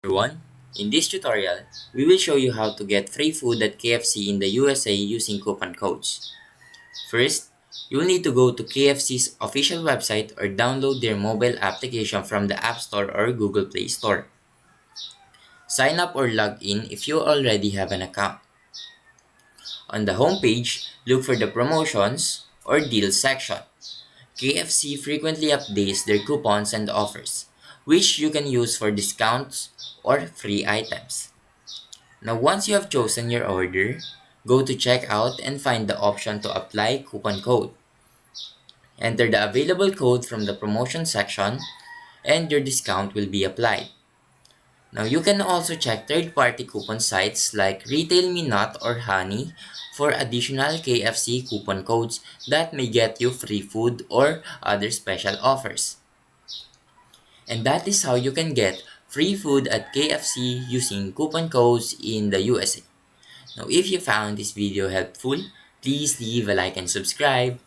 Everyone, in this tutorial, we will show you how to get free food at KFC in the USA using coupon codes. First, you'll need to go to KFC's official website or download their mobile application from the App Store or Google Play Store. Sign up or log in if you already have an account. On the homepage, look for the promotions or deals section. KFC frequently updates their coupons and offers, which you can use for discounts or free items. Now, once you have chosen your order, go to checkout and find the option to apply coupon code. Enter the available code from the promotion section and your discount will be applied. Now, you can also check third-party coupon sites like Retail Me Not or Honey for additional KFC coupon codes that may get you free food or other special offers. And that is how you can get free food at KFC using coupon codes in the USA. Now, if you found this video helpful, please leave a like and subscribe.